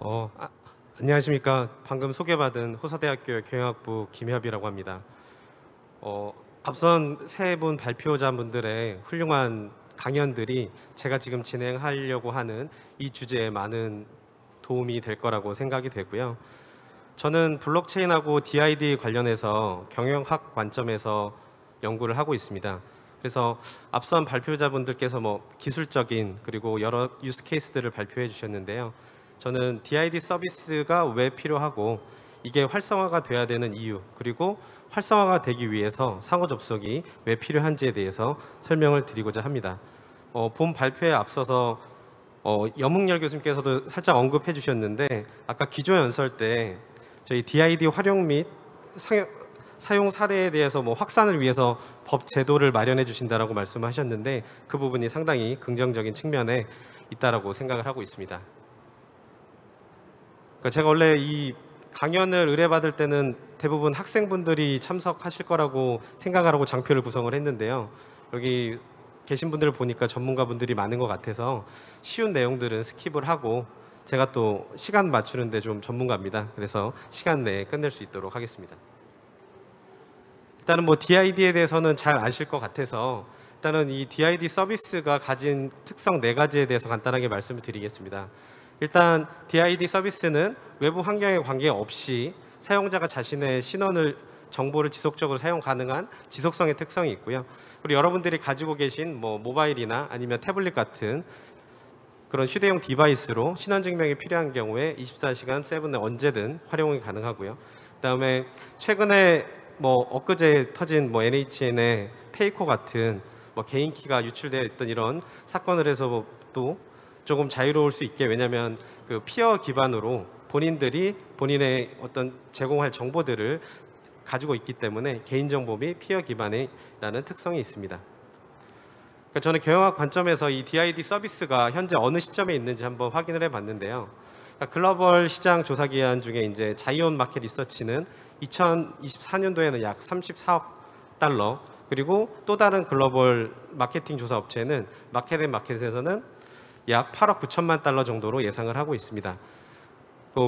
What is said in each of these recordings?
어, 아, 안녕하십니까. 방금 소개받은 호서대학교 경영학부 김협이라고 합니다. 앞선 세 분 발표자분들의 훌륭한 강연들이 제가 지금 진행하려고 하는 이 주제에 많은 도움이 될 거라고 생각이 되고요. 저는 블록체인하고 DID 관련해서 경영학 관점에서 연구를 하고 있습니다. 그래서 앞선 발표자분들께서 뭐 기술적인 그리고 여러 유스 케이스들을 발표해 주셨는데요. 저는 DID 서비스가 왜 필요하고 이게 활성화가 돼야 되는 이유, 그리고 활성화가 되기 위해서 상호 접속이 왜 필요한지에 대해서 설명을 드리고자 합니다. 본 발표에 앞서서 염흥열 교수님께서도 살짝 언급해 주셨는데, 아까 기조 연설 때 저희 DID 활용 및 사용 사례에 대해서 뭐 확산을 위해서 법 제도를 마련해 주신다라고 말씀하셨는데, 그 부분이 상당히 긍정적인 측면에 있다라고 생각을 하고 있습니다. 그러니까 제가 원래 이 강연을 의뢰받을 때는 대부분 학생분들이 참석하실 거라고 생각하고 장표를 구성을 했는데요. 여기 계신 분들을 보니까 전문가분들이 많은 것 같아서 쉬운 내용들은 스킵을 하고, 제가 또 시간 맞추는데 좀 전문가입니다. 그래서 시간 내에 끝낼 수 있도록 하겠습니다. 일단은 뭐 DID에 대해서는 잘 아실 것 같아서 일단은 이 DID 서비스가 가진 특성 4가지에 대해서 간단하게 말씀을 드리겠습니다. 일단 DID 서비스는 외부 환경에 관계없이 사용자가 자신의 정보를 지속적으로 사용 가능한 지속성의 특성이 있고요. 그리고 여러분들이 가지고 계신 뭐 모바일이나 아니면 태블릿 같은 그런 휴대용 디바이스로 신원증명이 필요한 경우에 24시간 7에 언제든 활용이 가능하고요. 그다음에 최근에 뭐 엊그제 터진 뭐 NHN의 페이코 같은 뭐 개인 키가 유출되어 있던 이런 사건을 해서도 조금 자유로울 수 있게, 왜냐하면 그 피어 기반으로 본인들이 본인의 어떤 제공할 정보들을 가지고 있기 때문에 개인정보 및 피어 기반이라는 특성이 있습니다. 그러니까 저는 경영학 관점에서 이 DID 서비스가 현재 어느 시점에 있는지 한번 확인을 해봤는데요. 그러니까 글로벌 시장 조사 기관 중에 이제 자이온 마켓 리서치는 2024년도에는 약 34억 달러, 그리고 또 다른 글로벌 마케팅 조사 업체는 마켓앤마켓에서는 약 8억 9천만 달러 정도로 예상을 하고 있습니다.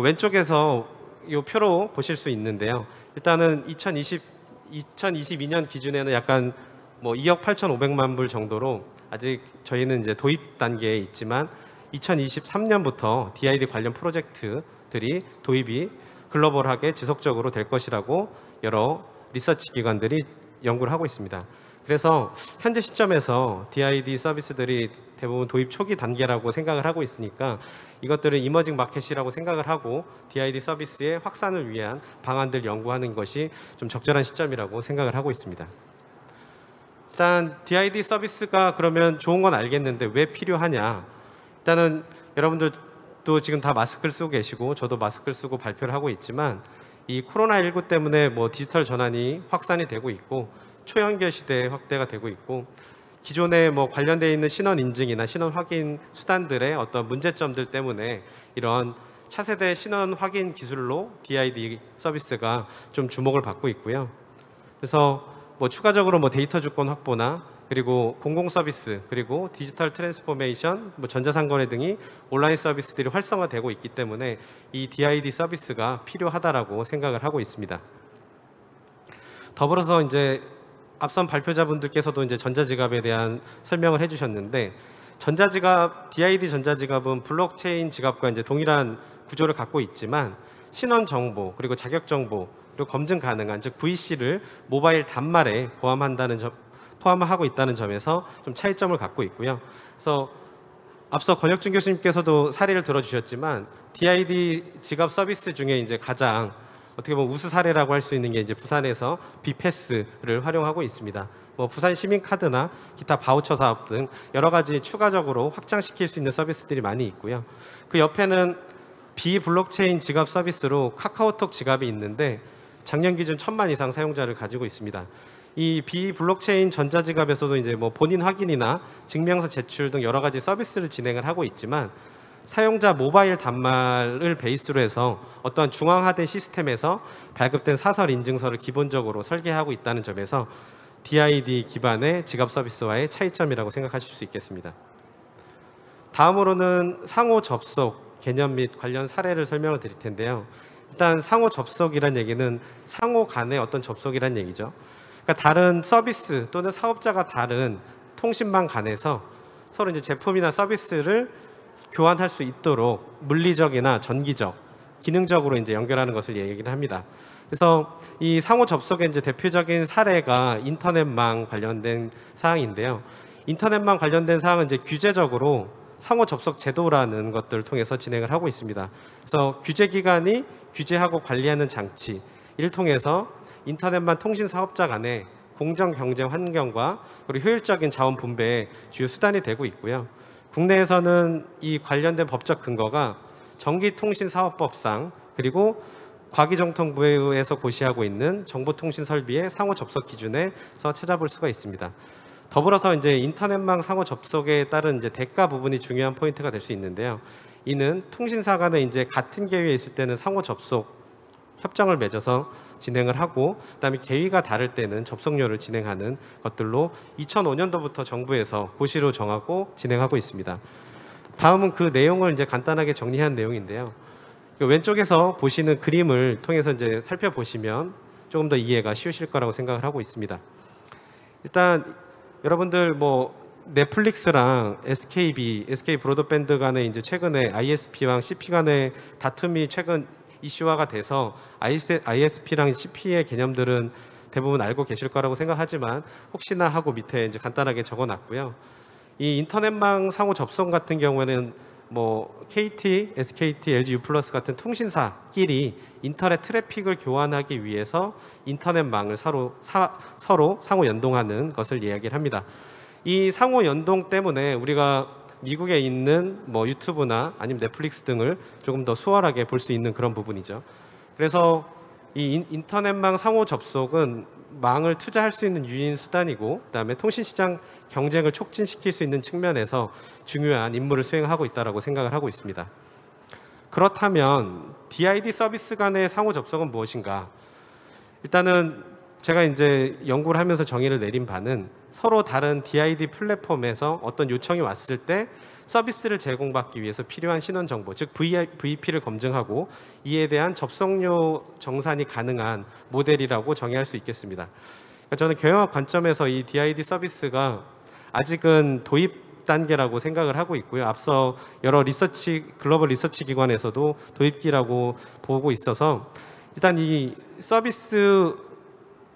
왼쪽에서 이 표로 보실 수 있는데요. 일단은 2022년 기준에는 약간 뭐 2억 8,500만 불 정도로 아직 저희는 이제 도입 단계에 있지만 2023년부터 DID 관련 프로젝트들이 도입이 글로벌하게 지속적으로 될 것이라고 여러 리서치 기관들이 연구를 하고 있습니다. 그래서 현재 시점에서 DID 서비스들이 대부분 도입 초기 단계라고 생각을 하고 있으니까 이것들은 이머징 마켓이라고 생각을 하고 DID 서비스의 확산을 위한 방안들 연구하는 것이 좀 적절한 시점이라고 생각을 하고 있습니다. 일단 DID 서비스가 그러면 좋은 건 알겠는데 왜 필요하냐? 일단은 여러분들도 지금 다 마스크를 쓰고 계시고 저도 마스크를 쓰고 발표를 하고 있지만 이 코로나19 때문에 뭐 디지털 전환이 확산이 되고 있고 초연결 시대에 확대가 되고 있고, 기존에 뭐 관련되어 있는 신원 인증이나 신원 확인 수단들의 어떤 문제점들 때문에 이런 차세대 신원 확인 기술로 DID 서비스가 좀 주목을 받고 있고요. 그래서 뭐 추가적으로 뭐 데이터 주권 확보나 그리고 공공 서비스, 그리고 디지털 트랜스포메이션, 뭐 전자상거래 등이 온라인 서비스들이 활성화되고 있기 때문에 이 DID 서비스가 필요하다라고 생각을 하고 있습니다. 더불어서 이제 앞선 발표자분들께서도 이제 전자지갑에 대한 설명을 해주셨는데, DID 전자지갑은 블록체인 지갑과 이제 동일한 구조를 갖고 있지만 신원 정보 그리고 자격 정보 그리고 검증 가능한 즉 VC를 모바일 단말에 포함하고 있다는 점에서 좀 차이점을 갖고 있고요. 그래서 앞서 권혁준 교수님께서도 사례를 들어주셨지만 DID 지갑 서비스 중에 이제 가장 어떻게 보면 우수 사례라고 할 수 있는 게 이제 부산에서 비패스를 활용하고 있습니다. 뭐 부산 시민카드나 기타 바우처 사업 등 여러 가지 추가적으로 확장시킬 수 있는 서비스들이 많이 있고요. 그 옆에는 비블록체인 지갑 서비스로 카카오톡 지갑이 있는데 작년 기준 1,000만 이상 사용자를 가지고 있습니다. 이 비블록체인 전자지갑에서도 이제 뭐 본인 확인이나 증명서 제출 등 여러 가지 서비스를 진행을 하고 있지만 사용자 모바일 단말을 베이스로 해서 어떤 중앙화된 시스템에서 발급된 사설 인증서를 기본적으로 설계하고 있다는 점에서 DID 기반의 지갑 서비스와의 차이점이라고 생각하실 수 있겠습니다. 다음으로는 상호 접속 개념 및 관련 사례를 설명을 드릴 텐데요. 일단 상호 접속이란 얘기는 상호 간의 어떤 접속이란 얘기죠. 그러니까 다른 서비스 또는 사업자가 다른 통신망 간에서 서로 이제 제품이나 서비스를 교환할 수 있도록 물리적이나 전기적, 기능적으로 이제 연결하는 것을 얘기를 합니다. 그래서 이 상호 접속의 이제 대표적인 사례가 인터넷망 관련된 사항인데요. 인터넷망 관련된 사항은 이제 규제적으로 상호 접속 제도라는 것들을 통해서 진행을 하고 있습니다. 그래서 규제기관이 규제하고 관리하는 장치, 이를 통해서 인터넷망 통신 사업자 간의 공정 경쟁 환경과 그리고 효율적인 자원 분배의 주요 수단이 되고 있고요. 국내에서는 이 관련된 법적 근거가 전기통신사업법상 그리고 과기정통부에서 고시하고 있는 정보통신설비의 상호 접속 기준에서 찾아볼 수가 있습니다. 더불어서 이제 인터넷망 상호 접속에 따른 이제 대가 부분이 중요한 포인트가 될 수 있는데요. 이는 통신사 간에 이제 같은 계위에 있을 때는 상호 접속 협정을 맺어서 진행을 하고, 그다음에 계위가 다를 때는 접속료를 진행하는 것들로 2005년도부터 정부에서 고시로 정하고 진행하고 있습니다. 다음은 그 내용을 이제 간단하게 정리한 내용인데요. 왼쪽에서 보시는 그림을 통해서 이제 살펴보시면 조금 더 이해가 쉬우실 거라고 생각을 하고 있습니다. 일단 여러분들 뭐 넷플릭스랑 SK 브로드밴드 간에 이제 최근에 ISP랑 CP 간의 다툼이 최근 이슈화가 돼서 ISP랑 CP의 개념들은 대부분 알고 계실 거라고 생각하지만 혹시나 하고 밑에 이제 간단하게 적어놨고요. 이 인터넷망 상호 접속 같은 경우에는 뭐 KT, SKT, LG U+ 같은 통신사끼리 인터넷 트래픽을 교환하기 위해서 인터넷망을 서로 상호 연동하는 것을 이야기를 합니다. 이 상호 연동 때문에 우리가 미국에 있는 뭐 유튜브나 아니면 넷플릭스 등을 조금 더 수월하게 볼 수 있는 그런 부분이죠. 그래서 이 인터넷망 상호 접속은 망을 투자할 수 있는 유인 수단이고, 그다음에 통신시장 경쟁을 촉진시킬 수 있는 측면에서 중요한 임무를 수행하고 있다고 생각을 하고 있습니다. 그렇다면 DID 서비스 간의 상호 접속은 무엇인가? 일단은 제가 이제 연구를 하면서 정의를 내린 바는 서로 다른 DID 플랫폼에서 어떤 요청이 왔을 때 서비스를 제공받기 위해서 필요한 신원 정보, 즉 VP를 검증하고 이에 대한 접속료 정산이 가능한 모델이라고 정의할 수 있겠습니다. 그러니까 저는 경영학 관점에서 이 DID 서비스가 아직은 도입 단계라고 생각을 하고 있고요. 앞서 여러 글로벌 리서치 기관에서도 도입기라고 보고 있어서 일단 이 서비스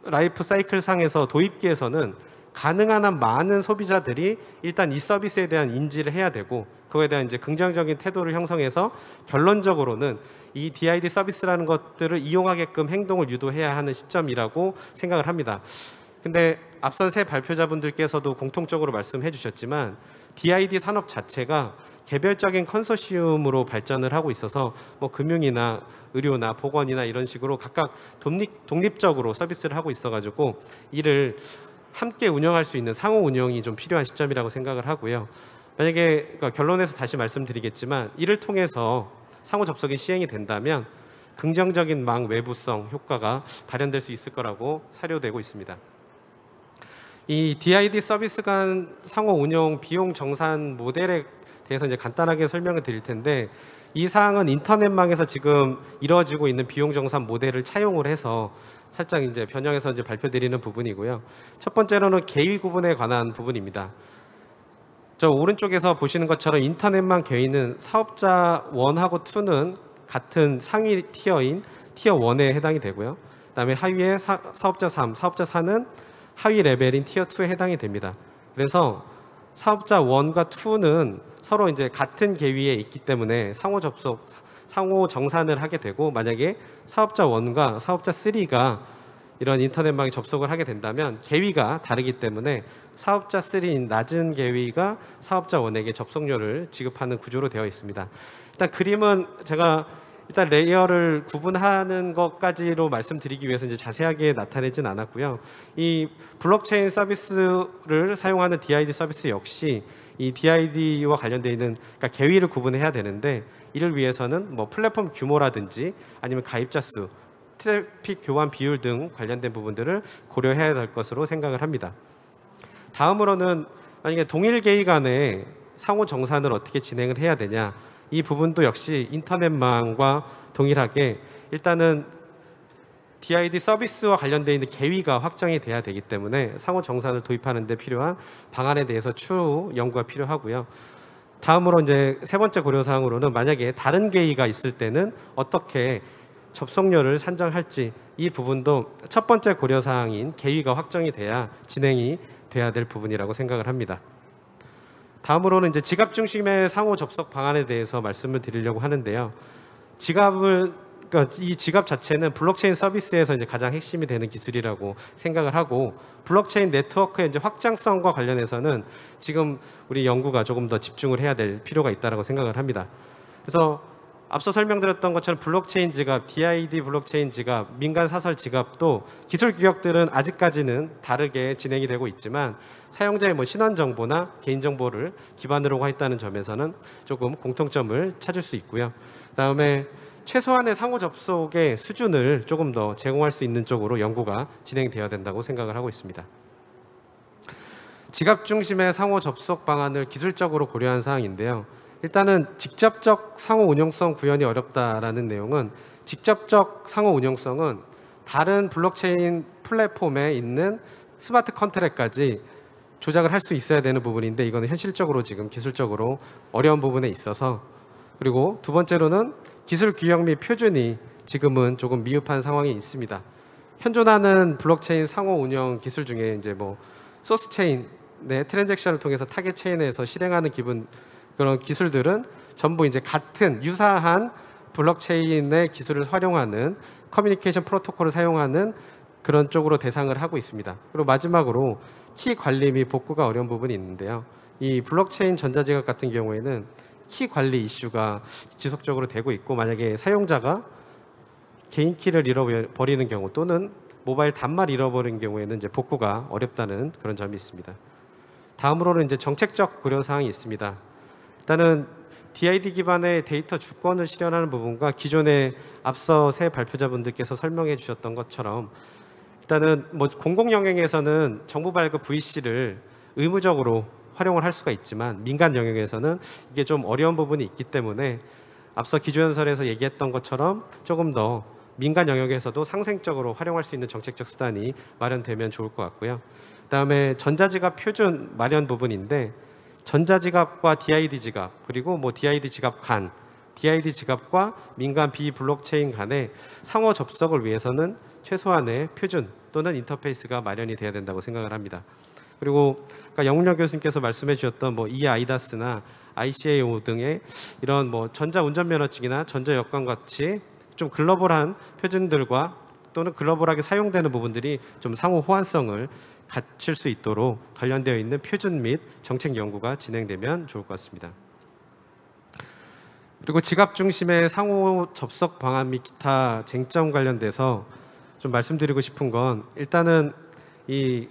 라이프 사이클 상에서 도입기에서는 가능한 한 많은 소비자들이 일단 이 서비스에 대한 인지를 해야 되고, 그거에 대한 이제 긍정적인 태도를 형성해서 결론적으로는 이 DID 서비스라는 것들을 이용하게끔 행동을 유도해야 하는 시점이라고 생각을 합니다. 근데 앞선 세 발표자분들께서도 공통적으로 말씀해 주셨지만 DID 산업 자체가 개별적인 컨소시엄으로 발전을 하고 있어서 뭐 금융이나 의료나 보건이나 이런 식으로 각각 독립적으로 서비스를 하고 있어가지고 이를 함께 운영할 수 있는 상호 운영이 좀 필요한 시점이라고 생각을 하고요. 만약에 그러니까 결론에서 다시 말씀드리겠지만 이를 통해서 상호 접속이 시행이 된다면 긍정적인 망 외부성 효과가 발현될 수 있을 거라고 사료되고 있습니다. 이 DID 서비스 간 상호 운영 비용 정산 모델에 대해서 이제 간단하게 설명을 드릴 텐데, 이 사항은 인터넷망에서 지금 이루어지고 있는 비용 정산 모델을 차용을 해서 살짝 이제 변형해서 이제 발표드리는 부분이고요. 첫 번째로는 계위 구분에 관한 부분입니다. 저 오른쪽에서 보시는 것처럼 인터넷망 계위는 사업자 1하고 2는 같은 상위 티어인 티어 1에 해당이 되고요. 그다음에 하위에 사업자 3, 사업자 4는 하위 레벨인 티어 2에 해당이 됩니다. 그래서 사업자 1과 2는 서로 이제 같은 계위에 있기 때문에 상호 정산을 하게 되고, 만약에 사업자 1과 사업자 3가 이런 인터넷망에 접속을 하게 된다면 계위가 다르기 때문에 사업자 3인 낮은 계위가 사업자 1에게 접속료를 지급하는 구조로 되어 있습니다. 일단 그림은 제가 일단 레이어를 구분하는 것까지로 말씀드리기 위해서 이제 자세하게 나타내진 않았고요. 이 블록체인 서비스를 사용하는 DID 서비스 역시 이 DID와 관련되어 있는, 그러니까 계위를 구분해야 되는데, 이를 위해서는 뭐 플랫폼 규모라든지 아니면 가입자 수, 트래픽 교환 비율 등 관련된 부분들을 고려해야 될 것으로 생각을 합니다. 다음으로는 만약에 동일 계위 간에 상호 정산을 어떻게 진행을 해야 되냐, 이 부분도 역시 인터넷망과 동일하게 일단은 DID 서비스와 관련되어 있는 계위가 확정이 돼야 되기 때문에 상호 정산을 도입하는 데 필요한 방안에 대해서 추후 연구가 필요하고요. 다음으로 이제 세 번째 고려 사항으로는 만약에 다른 계위가 있을 때는 어떻게 접속료를 산정할지, 이 부분도 첫 번째 고려 사항인 계위가 확정이 돼야 진행이 돼야 될 부분이라고 생각을 합니다. 다음으로는 이제 지갑 중심의 상호 접속 방안에 대해서 말씀을 드리려고 하는데요. 그러니까 이 지갑 자체는 블록체인 서비스에서 이제 가장 핵심이 되는 기술이라고 생각을 하고, 블록체인 네트워크의 이제 확장성과 관련해서는 지금 우리 연구가 조금 더 집중을 해야 될 필요가 있다고 생각을 합니다. 그래서 앞서 설명드렸던 것처럼 블록체인 지갑, DID 블록체인 지갑, 민간 사설 지갑도 기술 규격들은 아직까지는 다르게 진행이 되고 있지만 사용자의 신원 정보나 개인 정보를 기반으로 했다는 점에서는 조금 공통점을 찾을 수 있고요. 그다음에 최소한의 상호 접속의 수준을 조금 더 제공할 수 있는 쪽으로 연구가 진행되어야 된다고 생각을 하고 있습니다. 지갑 중심의 상호 접속 방안을 기술적으로 고려한 사항인데요. 일단은 직접적 상호 운용성 구현이 어렵다라는 내용은, 직접적 상호 운용성은 다른 블록체인 플랫폼에 있는 스마트 컨트랙까지 조작을 할 수 있어야 되는 부분인데, 이거는 현실적으로 지금 기술적으로 어려운 부분에 있어서, 그리고 두 번째로는 기술 규격 및 표준이 지금은 조금 미흡한 상황이 있습니다. 현존하는 블록체인 상호 운영 기술 중에 이제 소스 체인, 트랜잭션을 통해서 타겟 체인에서 실행하는 그런 기술들은 전부 이제 같은 유사한 블록체인의 기술을 활용하는 커뮤니케이션 프로토콜을 사용하는 그런 쪽으로 대상을 하고 있습니다. 그리고 마지막으로 키 관리 및 복구가 어려운 부분이 있는데요. 이 블록체인 전자지갑 같은 경우에는 키 관리 이슈가 지속적으로 되고 있고, 만약에 사용자가 개인 키를 잃어버리는 경우 또는 모바일 단말 잃어버린 경우에는 이제 복구가 어렵다는 그런 점이 있습니다. 다음으로는 이제 정책적 고려 사항이 있습니다. 일단은 DID 기반의 데이터 주권을 실현하는 부분과 기존의 앞서 새 발표자분들께서 설명해 주셨던 것처럼, 일단은 공공 영역에서는 정보 발급 VC를 의무적으로 활용을 할 수가 있지만 민간 영역에서는 이게 좀 어려운 부분이 있기 때문에 앞서 기조연설에서 얘기했던 것처럼 조금 더 민간 영역에서도 상생적으로 활용할 수 있는 정책적 수단이 마련되면 좋을 것 같고요. 그다음에 전자지갑 표준 마련 부분인데, 전자지갑과 DID 지갑, 그리고 DID 지갑 간, DID 지갑과 민간 비블록체인 간의 상호 접속을 위해서는 최소한의 표준 또는 인터페이스가 마련이 돼야 된다고 생각을 합니다. 그리고 아까 영문혁 교수님께서 말씀해 주셨던 eIDAS나 ICAO 등의 이런 전자운전면허증이나 전자여권 같이 좀 글로벌한 표준들과 또는 글로벌하게 사용되는 부분들이 좀 상호 호환성을 갖출 수 있도록 관련되어 있는 표준 및 정책 연구가 진행되면 좋을 것 같습니다. 그리고 지갑 중심의 상호 접속 방안 및 기타 쟁점 관련돼서 좀 말씀드리고 싶은 건, 일단은 이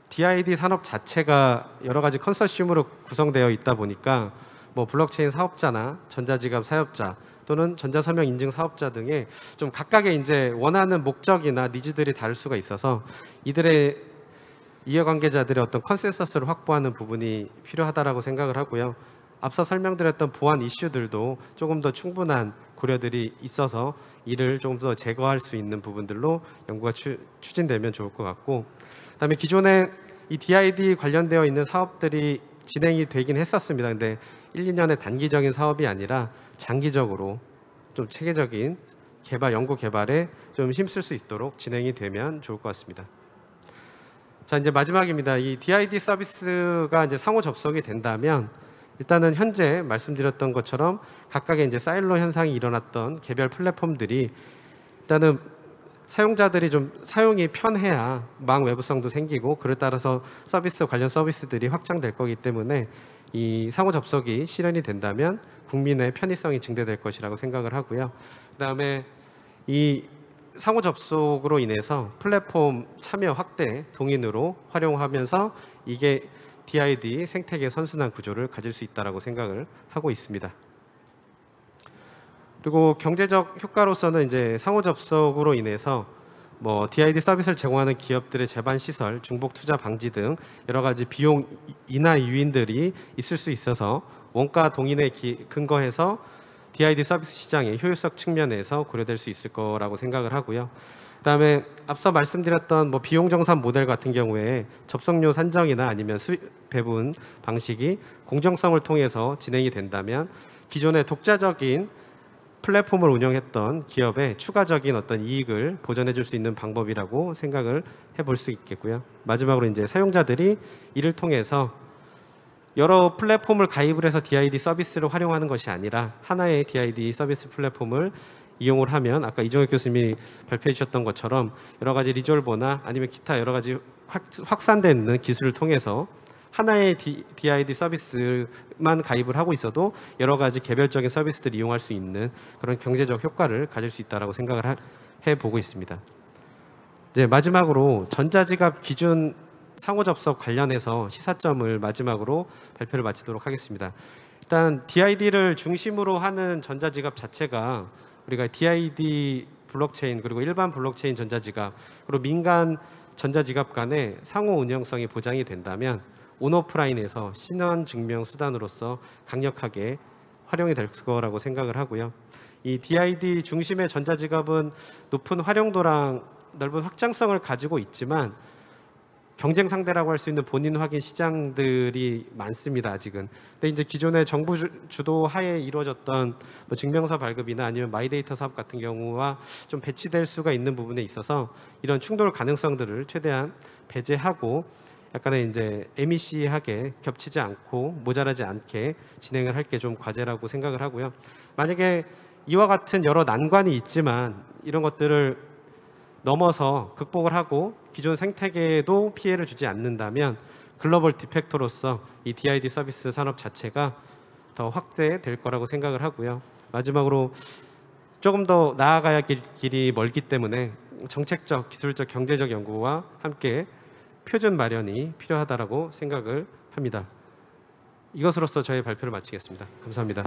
DID 산업 자체가 여러 가지 컨소시엄으로 구성되어 있다 보니까 블록체인 사업자나 전자지갑 사업자 또는 전자서명 인증 사업자 등의 좀 각각의 이제 원하는 목적이나 니즈들이 다를 수가 있어서 이들의 이해관계자들의 어떤 컨센서스를 확보하는 부분이 필요하다라고 생각을 하고요. 앞서 설명드렸던 보안 이슈들도 조금 더 충분한 고려들이 있어서 이를 조금 더 제거할 수 있는 부분들로 연구가 추진되면 좋을 것 같고, 그다음에 기존에 이 DID 관련되어 있는 사업들이 진행이 되긴 했었습니다. 근데 1, 2년의 단기적인 사업이 아니라 장기적으로 좀 체계적인 연구 개발에 좀 힘쓸 수 있도록 진행이 되면 좋을 것 같습니다. 자, 이제 마지막입니다. 이 DID 서비스가 이제 상호 접속이 된다면, 일단은 현재 말씀드렸던 것처럼 각각의 이제 사일로 현상이 일어났던 개별 플랫폼들이 일단은 사용자들이 좀 사용이 편해야 망 외부성도 생기고, 그에 따라서 관련 서비스들이 확장될 거기 때문에 이 상호 접속이 실현이 된다면 국민의 편의성이 증대될 것이라고 생각을 하고요. 그다음에 이 상호 접속으로 인해서 플랫폼 참여 확대 동인으로 활용하면서 이게 DID 생태계 선순환 구조를 가질 수 있다라고 생각을 하고 있습니다. 그리고 경제적 효과로서는 이제 상호 접속으로 인해서 DID 서비스를 제공하는 기업들의 제반 시설, 중복 투자 방지 등 여러 가지 비용 인하 요인들이 있을 수 있어서 원가 동인에 근거해서 DID 서비스 시장의 효율성 측면에서 고려될 수 있을 거라고 생각을 하고요. 그다음에 앞서 말씀드렸던 뭐 비용 정산 모델 같은 경우에 접속료 산정이나 아니면 수익 배분 방식이 공정성을 통해서 진행이 된다면 기존의 독자적인 플랫폼을 운영했던 기업의 추가적인 어떤 이익을 보전해 줄 수 있는 방법이라고 생각을 해볼 수 있겠고요. 마지막으로 이제 사용자들이 이를 통해서 여러 플랫폼을 가입을 해서 DID 서비스를 활용하는 것이 아니라 하나의 DID 서비스 플랫폼을 이용을 하면 아까 이종혁 교수님이 발표해 주셨던 것처럼 여러 가지 리졸버나 아니면 기타 여러 가지 확산되는 기술을 통해서 하나의 DID 서비스만 가입을 하고 있어도 여러 가지 개별적인 서비스들을 이용할 수 있는 그런 경제적 효과를 가질 수 있다고 생각을 해보고 있습니다. 이제 마지막으로 전자지갑 기준 상호 접속 관련해서 시사점을 마지막으로 발표를 마치도록 하겠습니다. 일단 DID를 중심으로 하는 전자지갑 자체가 우리가 DID 블록체인 그리고 일반 블록체인 전자지갑 그리고 민간 전자지갑 간의 상호 운영성이 보장이 된다면 온오프라인에서 신원 증명 수단으로서 강력하게 활용이 될 거라고 생각을 하고요. 이 DID 중심의 전자지갑은 높은 활용도랑 넓은 확장성을 가지고 있지만 경쟁 상대라고 할 수 있는 본인 확인 시장들이 많습니다. 아직은. 근데 이제 기존의 정부 주도 하에 이루어졌던 뭐 증명서 발급이나 아니면 마이데이터 사업 같은 경우와 좀 배치될 수가 있는 부분에 있어서 이런 충돌 가능성들을 최대한 배제하고 약간의 이제 MEC하게 겹치지 않고 모자라지 않게 진행을 할 게 좀 과제라고 생각을 하고요. 만약에 이와 같은 여러 난관이 있지만 이런 것들을 넘어서 극복을 하고 기존 생태계에도 피해를 주지 않는다면 글로벌 디팩토로서 이 DID 서비스 산업 자체가 더 확대될 거라고 생각을 하고요. 마지막으로 조금 더 나아가야 할 길이 멀기 때문에 정책적, 기술적, 경제적 연구와 함께 표준 마련이 필요하다고 생각을 합니다. 이것으로서 저의 발표를 마치겠습니다. 감사합니다.